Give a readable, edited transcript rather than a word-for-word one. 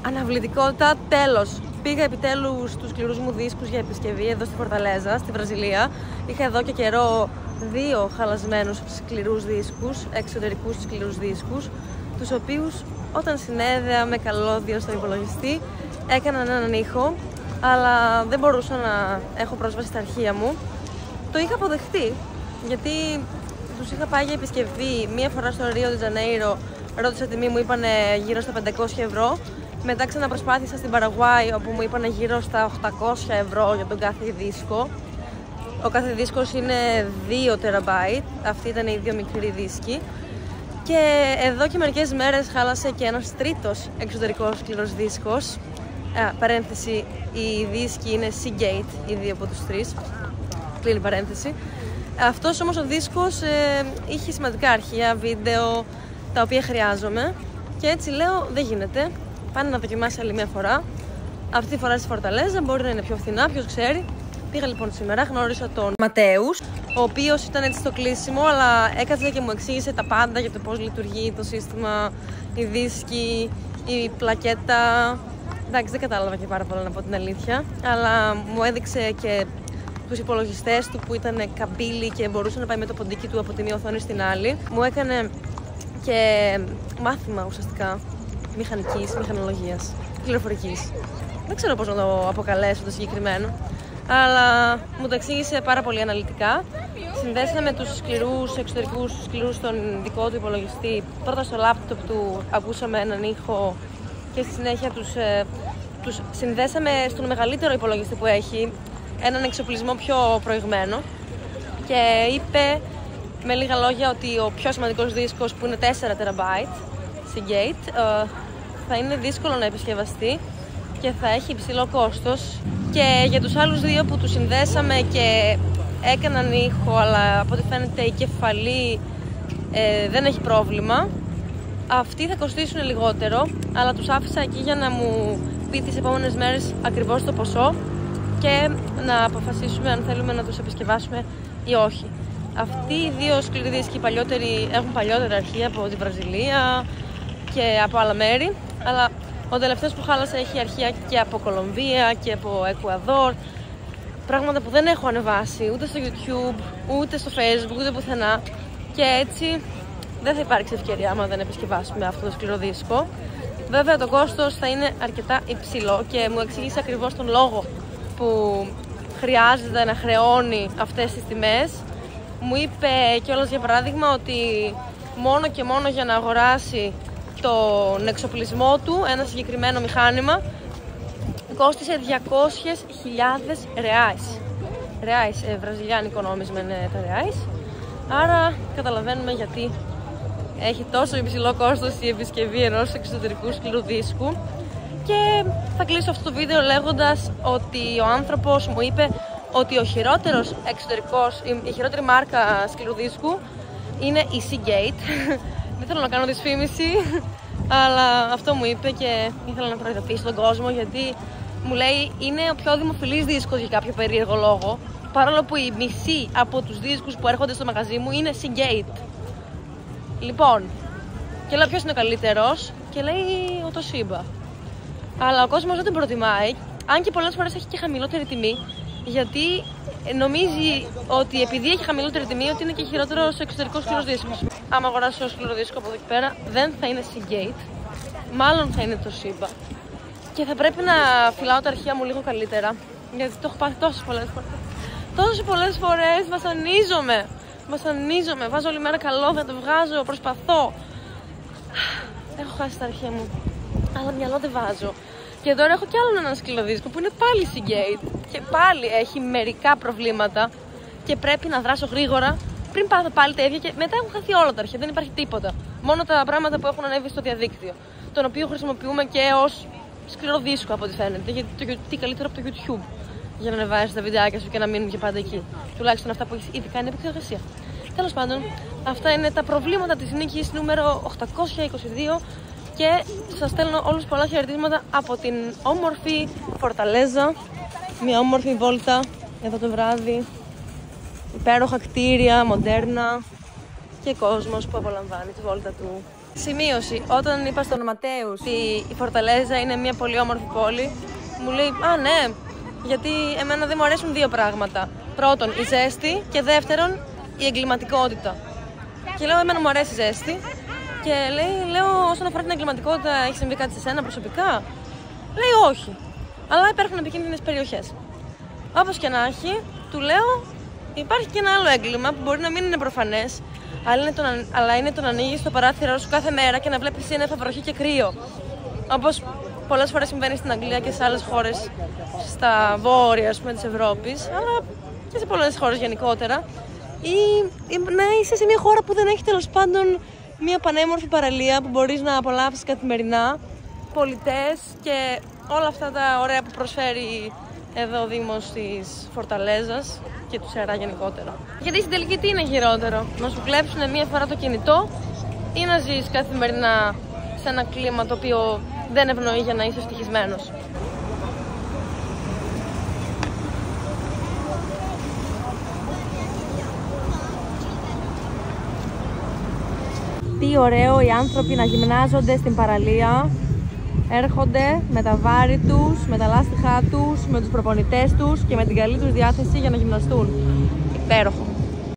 Αναβλητικότητα, τέλος. Πήγα επιτέλους στους σκληρούς μου δίσκους για επισκευή εδώ στη Φορταλέζα, στη Βραζιλία. Είχα εδώ και καιρό 2 χαλασμένους σκληρούς δίσκους, εξωτερικούς σκληρούς δίσκους, τους οποίους όταν συνέδεα με καλώδιο στο υπολογιστή έκαναν έναν ήχο, αλλά δεν μπορούσα να έχω πρόσβαση στα αρχεία μου. Το είχα αποδεχτεί, γιατί τους είχα πάει για επισκευή μία φορά στο Ρίο ντε Τζανέιρο, ρώτησα τιμή, μου είπανε γύρω στα 500 ευρώ. Μετά ξαναπροσπάθησα στην Παραγουάη, όπου μου είπανε γύρω στα 800 ευρώ για τον κάθε δίσκο. Ο κάθε δίσκος είναι 2 TB, αυτοί ήταν οι 2 μικροί δίσκοι. Και εδώ και μερικές μέρες χάλασε και ένας τρίτος εξωτερικός σκληρός δίσκος. Παρένθεση, οι δίσκοι είναι Seagate, οι 2 από τους 3. Κλείνει παρένθεση. Αυτός όμως ο δίσκος είχε σημαντικά αρχεία, βίντεο, τα οποία χρειάζομαι. Και έτσι λέω, δεν γίνεται. Πάνε να δοκιμάσει άλλη μια φορά. Αυτή τη φορά στη Φορταλέζα, μπορεί να είναι πιο φθηνά, ποιος ξέρει. Πήγα λοιπόν σήμερα, γνώρισα τον Ματέους, ο οποίος ήταν έτσι στο κλείσιμο, αλλά έκατσε και μου εξήγησε τα πάντα για το πώς λειτουργεί το σύστημα, οι δίσκοι, η πλακέτα. Εντάξει, δεν κατάλαβα και πάρα πολλά να πω την αλήθεια, αλλά μου έδειξε και τους υπολογιστές του που ήταν καμπύλη και μπορούσε να πάει με το ποντίκι του από τη μία οθόνη στην άλλη. Μου έκανε και μάθημα ουσιαστικά μηχανικής, μηχανολογίας, πληροφορικής. Δεν ξέρω πώς να το αποκαλέσω το συγκεκριμένο, αλλά μου το εξήγησε πάρα πολύ αναλυτικά. Συνδέσαμε τους σκληρούς, εξωτερικούς σκληρούς στον δικό του υπολογιστή. Πρώτα στο λάπτοπ του ακούσαμε έναν ήχο και στη συνέχεια τους συνδέσαμε στον μεγαλύτερο υπολογιστή που έχει, έναν εξοπλισμό πιο προηγμένο, και είπε με λίγα λόγια ότι ο πιο σημαντικός δίσκος, που είναι 4 TB Seagate, θα είναι δύσκολο να επισκευαστεί και θα έχει υψηλό κόστος. Και για τους άλλους 2 που τους συνδέσαμε και έκαναν ήχο, αλλά από ό,τι φαίνεται η κεφαλή δεν έχει πρόβλημα, αυτοί θα κοστίσουν λιγότερο, αλλά τους άφησα εκεί για να μου πει τις επόμενες μέρες ακριβώς το ποσό και να αποφασίσουμε αν θέλουμε να τους επισκευάσουμε ή όχι. Αυτοί οι 2 σκληροί δίσκοι παλιότεροι έχουν παλιότερα αρχεία από τη Βραζιλία και από άλλα μέρη, αλλά ο τελευταίος που χάλασε έχει αρχεία και από Κολομβία και από Εκουαδόρ, πράγματα που δεν έχω ανεβάσει ούτε στο YouTube, ούτε στο Facebook, ούτε πουθενά, και έτσι δεν θα υπάρξει ευκαιρία άμα δεν επισκευάσουμε αυτό το σκληρό δίσκο. Βέβαια το κόστος θα είναι αρκετά υψηλό και μου εξήγησε ακριβώς τον λόγο που χρειάζεται να χρεώνει αυτές τις τιμές. Μου είπε κιόλας για παράδειγμα ότι μόνο και μόνο για να αγοράσει τον εξοπλισμό του, ένα συγκεκριμένο μηχάνημα, κόστισε 200.000 reais. Reais, βραζιλιάνικο νόμισμα είναι τα reais. Άρα καταλαβαίνουμε γιατί έχει τόσο υψηλό κόστος η επισκευή ενός εξωτερικού σκληρού δίσκου. Και θα κλείσω αυτό το βίντεο λέγοντας ότι ο άνθρωπος μου είπε ότι ο χειρότερος εξωτερικός, η χειρότερη μάρκα σκληρού δίσκου είναι η Seagate. Δεν θέλω να κάνω δυσφήμιση, αλλά αυτό μου είπε και ήθελα να προειδοποιήσω τον κόσμο, γιατί μου λέει είναι ο πιο δημοφιλής δίσκος για κάποιο περίεργο λόγο, παρόλο που οι μισοί από τους δίσκους που έρχονται στο μαγαζί μου είναι Seagate. Λοιπόν, και λέω ποιος είναι ο καλύτερος, και λέει ο Toshiba. Αλλά ο κόσμος δεν τον προτιμάει, αν και πολλές φορές έχει και χαμηλότερη τιμή, γιατί νομίζει ότι επειδή έχει χαμηλότερη τιμή ότι είναι και χειρότερος εξωτερικός σκληρός δίσκος. Άμα αγοράσω σκληρό δίσκο από εδώ και πέρα, δεν θα είναι Seagate, μάλλον θα είναι Toshiba. Και θα πρέπει να φυλάω τα αρχεία μου λίγο καλύτερα, γιατί το έχω πάθει τόσες πολλές φορές. Τόσες πολλές φορές βασανίζομαι, βάζω όλη μέρα καλώδια, το βγάζω, προσπαθώ. Έχω χάσει τα αρχεία μου, αλλά μυαλό δεν βάζω. Και τώρα έχω κι άλλον ένα σκληρό δίσκο που είναι πάλι Seagate και πάλι έχει μερικά προβλήματα και πρέπει να δράσω γρήγορα πριν πάθω πάλι τα ίδια, και μετά έχουν χαθεί όλα τα αρχεία, δεν υπάρχει τίποτα. Μόνο τα πράγματα που έχουν ανέβει στο διαδίκτυο, τον οποίο χρησιμοποιούμε και ως σκληρό δίσκο από ό,τι φαίνεται, γιατί τι καλύτερο από το YouTube για να ανεβάζεις τα βιντεάκια σου και να μείνουν και πάντα εκεί. Τουλάχιστον αυτά που έχεις ήδη κάνει επεξεργασία. Τέλος πάντων, αυτά είναι τα προβλήματα της νίκης νούμερο 822 και σας στέλνω όλους πολλά χαιρετίσματα από την όμορφη Φορταλέζα. Μια όμορφη βόλτα εδώ το βράδυ, υπέροχα κτίρια, μοντέρνα και κόσμος που απολαμβάνει τη βόλτα του. Σημείωση. Όταν είπα στον Ματέους ότι η Φορταλέζα είναι μια πολύ όμορφη πόλη, μου λέει «Α, ναι, γιατί εμένα δεν μου αρέσουν δύο πράγματα. Πρώτον, η ζέστη και δεύτερον, η εγκληματικότητα». Και λέω «Εμένα μου αρέσει η ζέστη». Και λέω «Όσον αφορά την εγκληματικότητα, έχει συμβεί κάτι σε σένα προσωπικά?» Λέει «Όχι, αλλά υπάρχουν επικίνδυνες περιοχές». Όπως και να έχει, του λέω «Υπάρχει και ένα άλλο έγκλημα που μπορεί να μην είναι προφανές, αλλά είναι το να ανοίγεις το παράθυρο σου κάθε μέρα και να βλέπεις σύννεφα, βροχή και κρύο. Όπως πολλές φορές συμβαίνει στην Αγγλία και σε άλλες χώρες στα βόρεια, ας πούμε, της Ευρώπης, αλλά και σε πολλές χώρες γενικότερα. Ή να είσαι σε μια χώρα που δεν έχει τέλος πάντων μια πανέμορφη παραλία που μπορείς να απολαύσεις καθημερινά, πολιτές και όλα αυτά τα ωραία που προσφέρει εδώ ο Δήμος της Φορταλέζας και του Σερά γενικότερα. Γιατί στην τελική τι είναι χειρότερο, να σου κλέψουν μία φορά το κινητό ή να ζεις καθημερινά σε ένα κλίμα το οποίο δεν ευνοεί για να είσαι ευτυχισμένος? Τι ωραίο οι άνθρωποι να γυμνάζονται στην παραλία. Έρχονται με τα βάρη τους, με τα λάστιχά τους, με τους προπονητές τους και με την καλή τους διάθεση για να γυμναστούν. Υπέροχο.